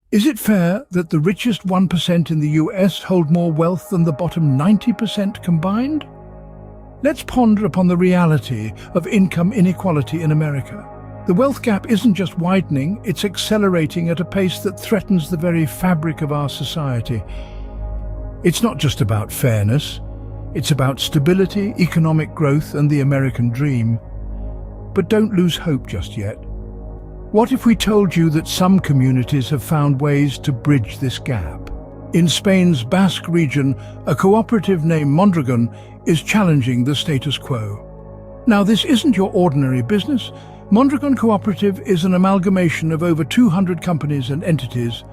Is it fair that the richest 1% in the US hold more wealth than the bottom 90% combined? Let's ponder upon the reality of income inequality in America. The wealth gap isn't just widening, it's accelerating at a pace that threatens the very fabric of our society. It's not just about fairness, it's about stability, economic growth, and the American dream. But don't lose hope just yet. What if we told you that some communities have found ways to bridge this gap? In Spain's Basque region, a cooperative named Mondragon is challenging the status quo. Now, this isn't your ordinary business. Mondragon Cooperative is an amalgamation of over 200 companies and entities.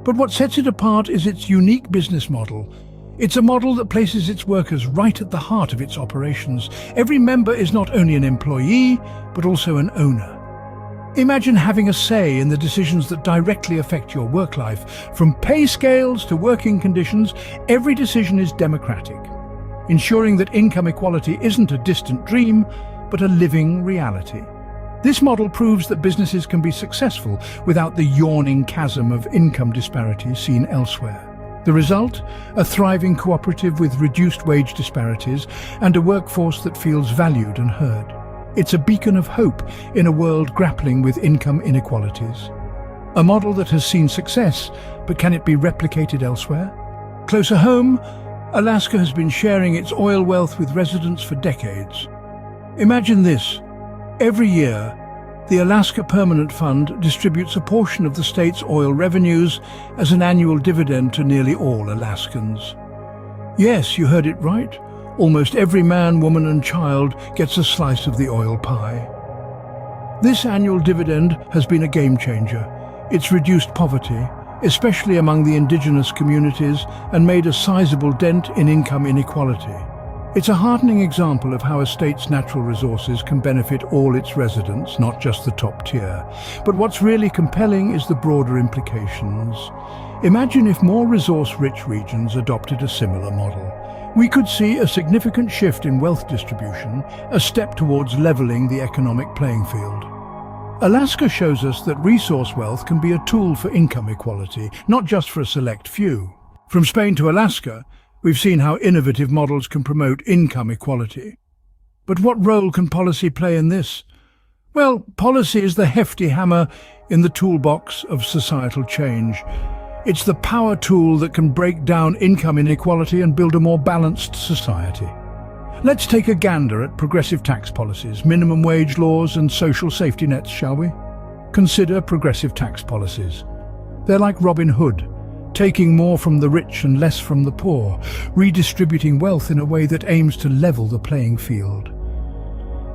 But what sets it apart is its unique business model. It's a model that places its workers right at the heart of its operations. Every member is not only an employee, but also an owner. Imagine having a say in the decisions that directly affect your work life. From pay scales to working conditions, every decision is democratic, ensuring that income equality isn't a distant dream, but a living reality. This model proves that businesses can be successful without the yawning chasm of income disparities seen elsewhere. The result? A thriving cooperative with reduced wage disparities and a workforce that feels valued and heard. It's a beacon of hope in a world grappling with income inequalities. A model that has seen success, but can it be replicated elsewhere? Closer home, Alaska has been sharing its oil wealth with residents for decades. Imagine this. Every year, the Alaska Permanent Fund distributes a portion of the state's oil revenues as an annual dividend to nearly all Alaskans. Yes, you heard it right. Almost every man, woman and child gets a slice of the oil pie. This annual dividend has been a game changer. It's reduced poverty, especially among the indigenous communities, and made a sizable dent in income inequality. It's a heartening example of how a state's natural resources can benefit all its residents, not just the top tier. But what's really compelling is the broader implications. Imagine if more resource-rich regions adopted a similar model. We could see a significant shift in wealth distribution, a step towards leveling the economic playing field. Alaska shows us that resource wealth can be a tool for income equality, not just for a select few. From Spain to Alaska, we've seen how innovative models can promote income equality. But what role can policy play in this? Well, policy is the hefty hammer in the toolbox of societal change. It's the power tool that can break down income inequality and build a more balanced society. Let's take a gander at progressive tax policies, minimum wage laws and social safety nets, shall we? Consider progressive tax policies. They're like Robin Hood, taking more from the rich and less from the poor, redistributing wealth in a way that aims to level the playing field.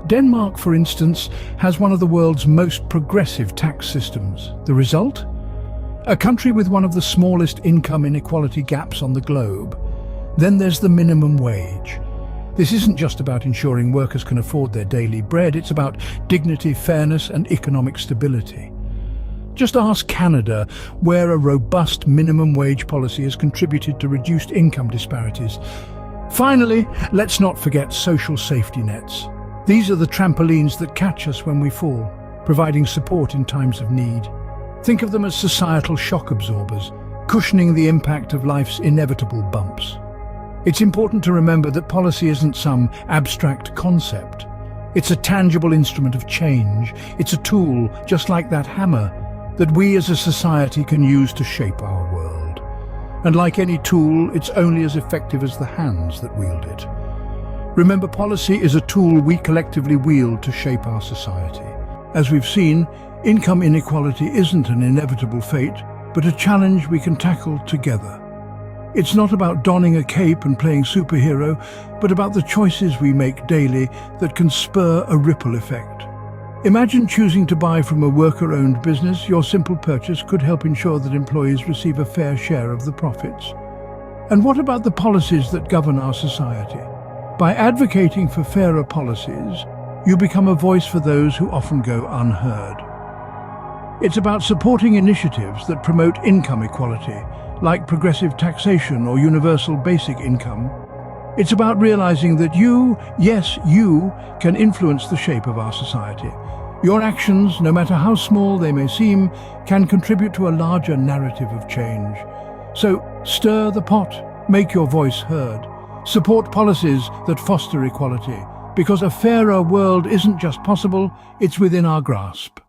Denmark, for instance, has one of the world's most progressive tax systems. The result? A country with one of the smallest income inequality gaps on the globe. Then there's the minimum wage. This isn't just about ensuring workers can afford their daily bread, it's about dignity, fairness, and economic stability. Just ask Canada, where a robust minimum wage policy has contributed to reduced income disparities. Finally, let's not forget social safety nets. These are the trampolines that catch us when we fall, providing support in times of need. Think of them as societal shock absorbers, cushioning the impact of life's inevitable bumps. It's important to remember that policy isn't some abstract concept. It's a tangible instrument of change. It's a tool, just like that hammer, that we as a society can use to shape our world. And like any tool, it's only as effective as the hands that wield it. Remember, policy is a tool we collectively wield to shape our society. As we've seen, income inequality isn't an inevitable fate, but a challenge we can tackle together. It's not about donning a cape and playing superhero, but about the choices we make daily that can spur a ripple effect. Imagine choosing to buy from a worker-owned business. Your simple purchase could help ensure that employees receive a fair share of the profits. And what about the policies that govern our society? By advocating for fairer policies, you become a voice for those who often go unheard. It's about supporting initiatives that promote income equality, like progressive taxation or universal basic income. It's about realizing that you, yes, you, can influence the shape of our society. Your actions, no matter how small they may seem, can contribute to a larger narrative of change. So, stir the pot, make your voice heard. Support policies that foster equality, because a fairer world isn't just possible, it's within our grasp.